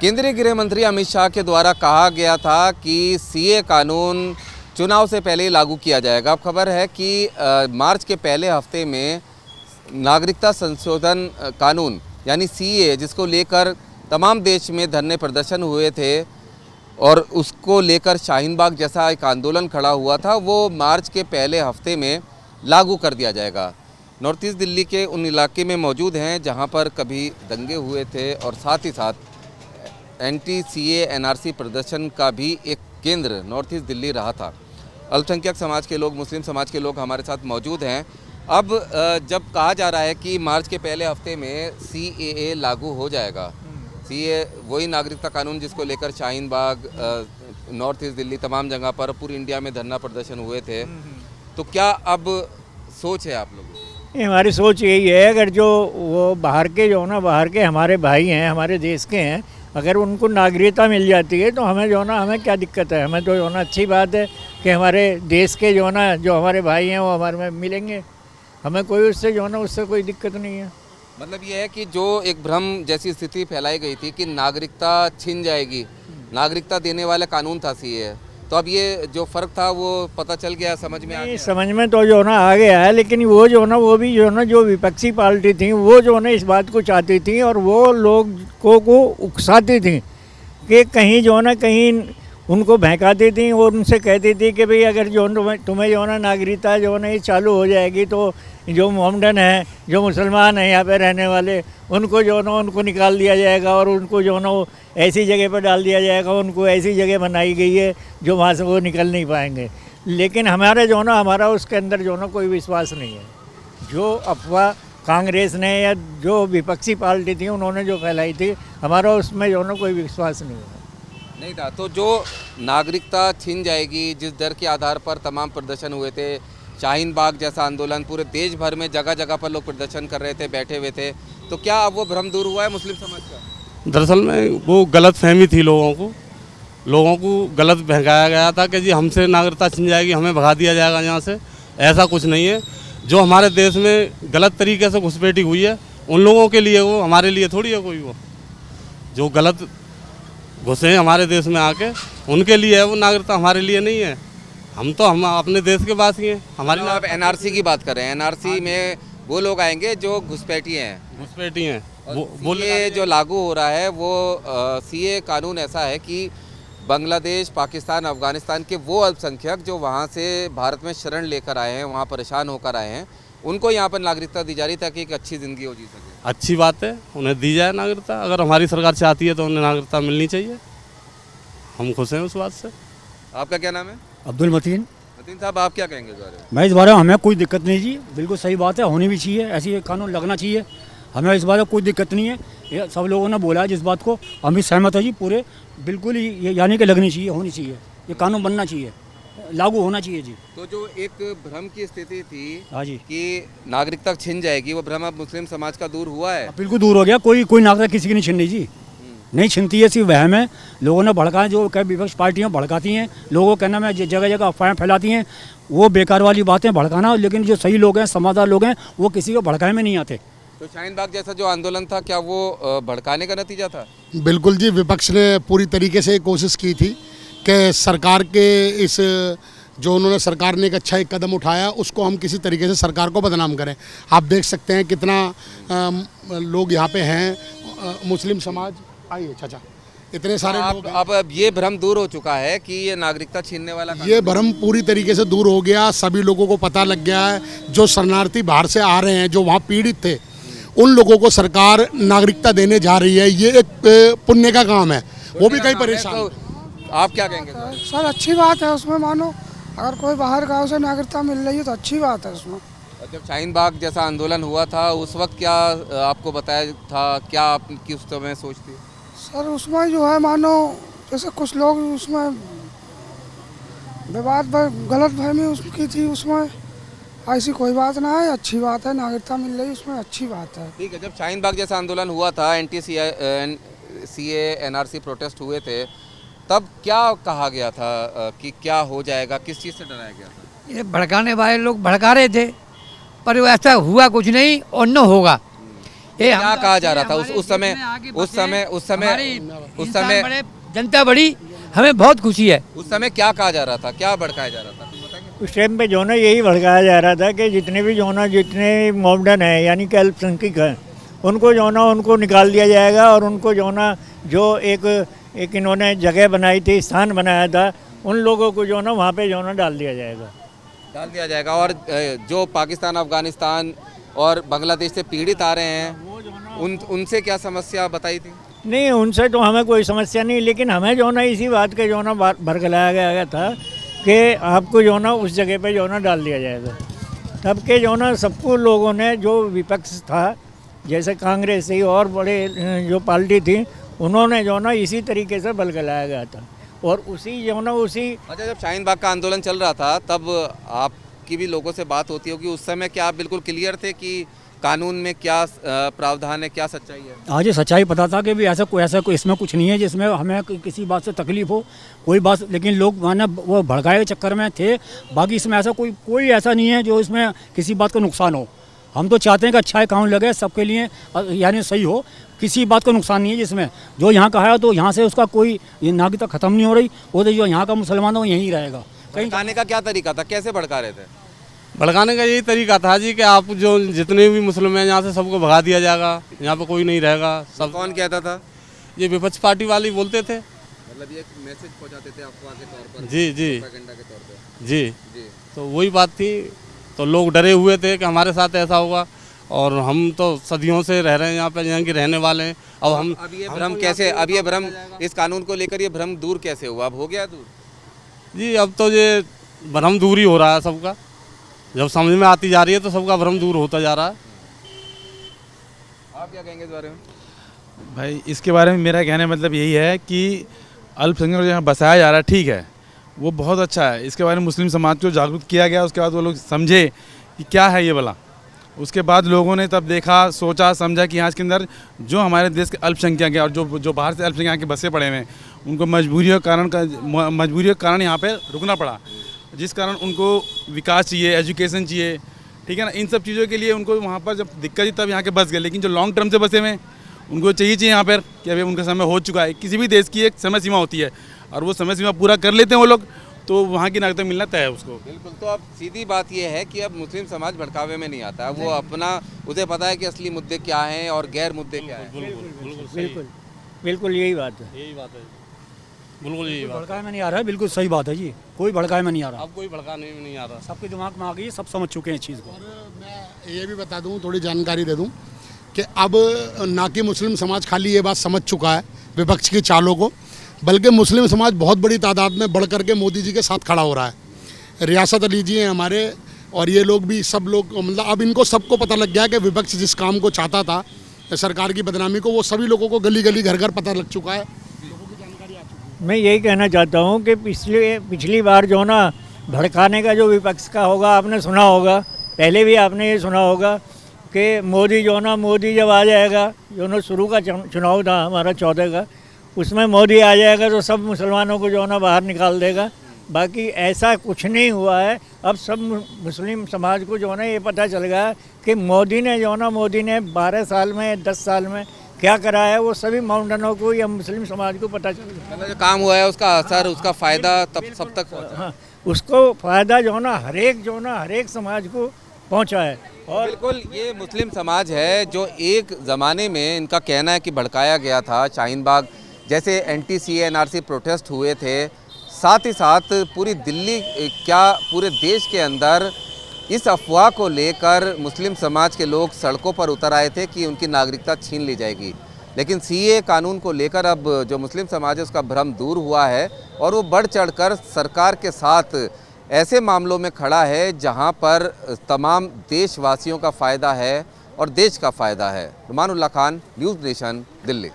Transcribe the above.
केंद्रीय गृह मंत्री अमित शाह के द्वारा कहा गया था कि सीए कानून चुनाव से पहले ही लागू किया जाएगा। अब खबर है कि मार्च के पहले हफ्ते में नागरिकता संशोधन कानून यानी सीए, जिसको लेकर तमाम देश में धरने प्रदर्शन हुए थे और उसको लेकर शाहीन बाग जैसा एक आंदोलन खड़ा हुआ था, वो मार्च के पहले हफ्ते में लागू कर दिया जाएगा। नॉर्थ ईस्ट दिल्ली के उन इलाके में मौजूद हैं जहां पर कभी दंगे हुए थे और साथ ही साथ एंटी सीए एनआरसी प्रदर्शन का भी एक केंद्र नॉर्थ ईस्ट दिल्ली रहा था। अल्पसंख्यक समाज के लोग, मुस्लिम समाज के लोग हमारे साथ मौजूद हैं। अब जब कहा जा रहा है कि मार्च के पहले हफ्ते में सीएए लागू हो जाएगा, सीए वही नागरिकता कानून जिसको लेकर शाहीन बाग, नॉर्थ ईस्ट दिल्ली, तमाम जगह पर पूरी इंडिया में धरना प्रदर्शन हुए थे, तो क्या अब सोच है आप लोगों की? हमारी सोच यही है, अगर जो वो बाहर के हमारे भाई हैं, हमारे देश के हैं, अगर उनको नागरिकता मिल जाती है तो हमें क्या दिक्कत है। हमें तो अच्छी बात है कि हमारे देश के जो हमारे भाई हैं वो हमारे में मिलेंगे। हमें कोई उससे कोई दिक्कत नहीं है। मतलब ये है कि जो एक भ्रम जैसी स्थिति फैलाई गई थी कि नागरिकता छिन जाएगी, नागरिकता देने वाला कानून था सीए, तो अब ये जो फर्क था वो पता चल गया, समझ में आ गया। समझ में तो आ गया है, लेकिन वो जो विपक्षी पार्टी थी वो इस बात को चाहती थी और वो लोगों को उकसाती थी कि कहीं कहीं उनको बहकाती थी और उनसे कहती थी कि भाई अगर तुम्हें नागरिकता ये चालू हो जाएगी तो जो मोहम्मदन है, जो मुसलमान हैं यहाँ पे रहने वाले, उनको उनको निकाल दिया जाएगा और उनको ऐसी जगह पर डाल दिया जाएगा। उनको ऐसी जगह बनाई गई है जो वहाँ से वो निकल नहीं पाएंगे। लेकिन हमारे हमारा उसके अंदर कोई विश्वास नहीं है। जो अफवाह कांग्रेस ने या जो विपक्षी पार्टी थी उन्होंने जो फैलाई थी, हमारा उसमें कोई विश्वास नहीं था। तो जो नागरिकता छिन जाएगी, जिस डर के आधार पर तमाम प्रदर्शन हुए थे, शाहीन बाग जैसा आंदोलन पूरे देश भर में जगह जगह पर लोग प्रदर्शन कर रहे थे, बैठे हुए थे, तो क्या अब वो भ्रम दूर हुआ है मुस्लिम समाज का? दरअसल में वो गलत फहमी थी, लोगों को गलत बहकाया गया था कि जी हमसे नागरिकता छिन जाएगी, हमें भगा दिया जाएगा यहाँ से। ऐसा कुछ नहीं है। जो हमारे देश में गलत तरीके से घुसपैठी हुई है उन लोगों के लिए, वो हमारे लिए थोड़ी है कोई। वो जो गलत घुसे हैं हमारे देश में आके, उनके लिए है वो नागरिकता, हमारे लिए नहीं है। हम अपने देश के वासी हैं। हमारी आप एनआरसी की बात कर रहे हैं। एनआरसी में वो लोग आएंगे जो घुसपैठी हैं। वो ये जो लागू हो रहा है वो सीए कानून ऐसा है कि बांग्लादेश, पाकिस्तान, अफगानिस्तान के वो अल्पसंख्यक जो वहाँ से भारत में शरण लेकर आए हैं, वहाँ परेशान होकर आए हैं, उनको यहाँ पर नागरिकता दी जा रही ताकि एक अच्छी ज़िंदगी हो जी सके। अच्छी बात है, उन्हें दी जाए नागरिकता। अगर हमारी सरकार चाहती है तो उन्हें नागरिकता मिलनी चाहिए। हम खुश हैं उस बात से। आपका क्या नाम है? अब्दुल मतीन साहब, आप क्या कहेंगे इस बारे में? मैं इस बारे में हमें कोई दिक्कत नहीं जी, बिल्कुल सही बात है, होनी भी चाहिए, ऐसी कानून लगना चाहिए। हमें इस बारे में कोई दिक्कत नहीं है। ये सब लोगों ने बोला है जिस बात को, हम भी सहमत हैं जी पूरे, बिल्कुल ही यानी कि लगनी चाहिए, होनी चाहिए, ये कानून बनना चाहिए, लागू होना चाहिए जी। तो जो एक भ्रम की स्थिति थी, हाँ जी, कि नागरिकता छिन जाएगी, वो भ्रम अब मुस्लिम समाज का दूर हुआ है? बिल्कुल दूर हो गया। कोई नागरिकता किसी की नहीं छिन रही जी, नहीं छिनती है। सिर्फ वहम है, लोगों ने भड़काए, जो विपक्ष पार्टियाँ भड़काती हैं, लोगों के नाम जगह जगह अफवाहें फैलाती हैं, वो बेकार वाली बातें भड़काना। लेकिन जो सही लोग हैं, समझदार लोग हैं, वो किसी को भड़काए में नहीं आते। तो शाहीन बाग जैसा जो आंदोलन था, क्या वो भड़काने का नतीजा था? बिल्कुल जी, विपक्ष ने पूरी तरीके से कोशिश की थी कि सरकार के इस जो उन्होंने सरकार ने एक कदम उठाया, उसको हम किसी तरीके से सरकार को बदनाम करें। आप देख सकते हैं कितना लोग यहाँ पे हैं, मुस्लिम समाज। आइए चाचा, इतने सारे लोग। अब ये भ्रम दूर हो चुका है कि ये नागरिकता छीनने वाला, ये भ्रम पूरी तरीके से दूर हो गया। सभी लोगों को पता लग गया है, जो शरणार्थी बाहर से आ रहे हैं, जो वहाँ पीड़ित थे, उन लोगों को सरकार नागरिकता देने जा रही है। ये एक पुण्य का काम है, वो भी कई परेशान। तो आप क्या कहेंगे सर? अच्छी बात है उसमें, मानो अगर कोई बाहर गाँव से नागरिकता मिल रही है तो अच्छी बात है उसमें। जब शाहीन बाग जैसा आंदोलन हुआ था उस वक्त क्या आपको बताया था, क्या आपकी उस समय सोच थी? सर उसमें जो है मानो जैसे कुछ लोग उसमें विवाद गलत फहमी उसकी थी, उसमें ऐसी कोई बात ना है, अच्छी बात है, नागरिकता मिल रही उसमें अच्छी बात है। ठीक है। जब शाहीन बाग जैसा आंदोलन हुआ था, एंटी सीए एनआरसी प्रोटेस्ट हुए थे, तब क्या कहा गया था कि क्या हो जाएगा, किस चीज़ से डराया गया था? ये भड़काने वाले लोग भड़का रहे थे, पर ऐसा हुआ कुछ नहीं और न होगा। ये क्या हम तो कहा अच्छे जा रहा हैं, था हमारे उस समय देश में आगे उस बसे, समय उस समय हमारे उस इंसान समय बड़े, जनता बड़ी, हमें बहुत खुशी है। उस समय क्या कहा जा रहा था, क्या भड़काया जा रहा था, कुछ बताएंगे? उस टाइम पे जो ना यही भड़काया जा रहा था कि जितने भी जो ना जितने मॉडर्न है यानी कि अल्पसंख्यक हैं उनको जो ना उनको निकाल दिया जाएगा और उनको जो ना जो एक इन्होंने जगह बनाई थी, स्थान बनाया था, उन लोगों को जो ना वहाँ पे जो ना डाल दिया जाएगा। डाल दिया जाएगा। और जो पाकिस्तान, अफगानिस्तान और बांग्लादेश से पीड़ित आ रहे हैं उनसे क्या समस्या बताई थी? नहीं, उनसे तो हमें कोई समस्या नहीं, लेकिन हमें जो ना इसी बात के जो ना भड़कलाया गया था कि आपको जो ना उस जगह पे जो ना डाल दिया जाएगा। तब के जो ना सबको लोगों ने जो विपक्ष था जैसे कांग्रेस थी और बड़े जो पार्टी थी उन्होंने जो ना इसी तरीके से भड़कलाया गया था और उसी जो ना उसी अच्छा, जब शाहीन बाग का आंदोलन चल रहा था तब आपकी भी लोगों से बात होती होगी, उस समय क्या आप बिल्कुल क्लियर थे कि कानून में क्या प्रावधान है, क्या सच्चाई है? आज ये सच्चाई पता था कि भी ऐसा कोई इसमें कुछ नहीं है जिसमें हमें किसी बात से तकलीफ हो, कोई बात, लेकिन लोग माना वो भड़काए के चक्कर में थे। बाकी इसमें ऐसा कोई ऐसा नहीं है जो इसमें किसी बात का नुकसान हो। हम तो चाहते हैं कि अच्छा कानून लगे सबके लिए, यानी सही हो, किसी बात का नुकसान नहीं है जिसमें। जो यहाँ का है तो यहाँ से उसका कोई नागरिकता ख़त्म नहीं हो रही, वो तो जो यहाँ का मुसलमान है वो यहीं रहेगा। भड़काने का क्या तरीका था, कैसे भड़का रहे थे? भड़काने का यही तरीका था जी कि आप जो जितने भी मुस्लिम हैं यहाँ से सबको भगा दिया जाएगा, यहाँ पे कोई नहीं रहेगा। सब कौन कहता था? ये विपक्ष पार्टी वाले बोलते थे। मतलब ये मैसेज पहुंचाते थे अफवाह के तौर पर, जी जी प्रोपेगेंडा के तौर पे। जी, जी। तो वही बात थी। तो लोग डरे हुए थे कि हमारे साथ ऐसा होगा, और हम तो सदियों से रह रहे हैं यहाँ पे, यहाँ के रहने वाले हैं। अब ये भ्रम कैसे, अब ये भ्रम, इस कानून को लेकर ये भ्रम दूर कैसे हुआ? अब हो गया दूर? जी, अब तो ये भ्रम दूर ही हो रहा है सबका। जब समझ में आती जा रही है तो सबका भ्रम दूर होता जा रहा है। आप क्या कहेंगे इस बारे में? भाई इसके बारे में मेरा कहने मतलब यही है कि अल्पसंख्यक को यहाँ बसाया जा रहा है, ठीक है, वो बहुत अच्छा है। इसके बारे में मुस्लिम समाज को जागरूक किया गया, उसके बाद वो लोग समझे कि क्या है ये वाला। उसके बाद लोगों ने तब देखा, सोचा, समझा कि यहाँ के अंदर जो हमारे देश के अल्पसंख्यक हैं और जो बाहर से अल्पसंख्यक के बसे पड़े हुए हैं उनको मजबूरियों के कारण यहाँ पे रुकना पड़ा, जिस कारण उनको विकास चाहिए, एजुकेशन चाहिए, ठीक है ना। इन सब चीज़ों के लिए उनको वहाँ पर जब दिक्कत थी तब यहाँ के बस गए। लेकिन जो लॉन्ग टर्म से बसे हुए हैं उनको चाहिए यहाँ पर कि अभी उनका समय हो चुका है। किसी भी देश की एक समय सीमा होती है और वो समय सीमा पूरा कर लेते हैं वो लोग, तो वहाँ की नागरिकता मिलना तय है उसको। बिल्कुल। तो अब सीधी बात ये है कि अब मुस्लिम समाज भड़कावे में नहीं आता है, वो अपना, उसे पता है कि असली मुद्दे क्या हैं और गैर मुद्दे क्या हैं। बिल्कुल बिल्कुल यही बात है। यही बात है, बिल्कुल यही बात। भड़काए में नहीं आ रहा है, बिल्कुल सही बात है जी, कोई भड़काए में नहीं आ रहा। अब कोई भड़काने में नहीं आ रहा, सबके दिमाग में आ गई, सब समझ चुके हैं इस चीज़ को। मैं ये भी बता दूं, थोड़ी जानकारी दे दूं कि अब ना कि मुस्लिम समाज खाली ये बात समझ चुका है विपक्ष की चालों को, बल्कि मुस्लिम समाज बहुत बड़ी तादाद में बढ़ करके मोदी जी के साथ खड़ा हो रहा है। रियासत अली जी हैं हमारे, और ये लोग भी, सब लोग, मतलब अब इनको सबको पता लग गया कि विपक्ष जिस काम को चाहता था, सरकार की बदनामी को, वो सभी लोगों को गली गली घर घर पता लग चुका है। मैं यही कहना चाहता हूँ कि पिछली बार जो ना भड़काने का जो विपक्ष का होगा, आपने सुना होगा, पहले भी आपने ये सुना होगा कि मोदी जब आ जाएगा, जो ना शुरू का चुनाव था हमारा 14 का, उसमें मोदी आ जाएगा तो सब मुसलमानों को जो ना बाहर निकाल देगा। बाकी ऐसा कुछ नहीं हुआ है। अब सब मुस्लिम समाज को जो ना ये पता चल गया कि मोदी ने 12 साल में, 10 साल में क्या करा है, वो सभी माउंटेनों को या मुस्लिम समाज को पता चल गया। मतलब जो काम हुआ है उसका असर, उसका फ़ायदा तब सब तक पहुंचा। हाँ, उसको फ़ायदा जो ना हरेक समाज को पहुंचा है। और बिल्कुल, ये मुस्लिम समाज है जो एक ज़माने में, इनका कहना है कि भड़काया गया था। शाहीन बाग जैसे एंटी NRC प्रोटेस्ट हुए थे, साथ ही साथ पूरी दिल्ली, क्या पूरे देश के अंदर इस अफवाह को लेकर मुस्लिम समाज के लोग सड़कों पर उतर आए थे कि उनकी नागरिकता छीन ली जाएगी। लेकिन CAA कानून को लेकर अब जो मुस्लिम समाज है उसका भ्रम दूर हुआ है और वो बढ़ चढ़कर सरकार के साथ ऐसे मामलों में खड़ा है जहां पर तमाम देशवासियों का फ़ायदा है और देश का फ़ायदा है। रुमानुल्लाह खान, न्यूज़ नेशन, दिल्ली।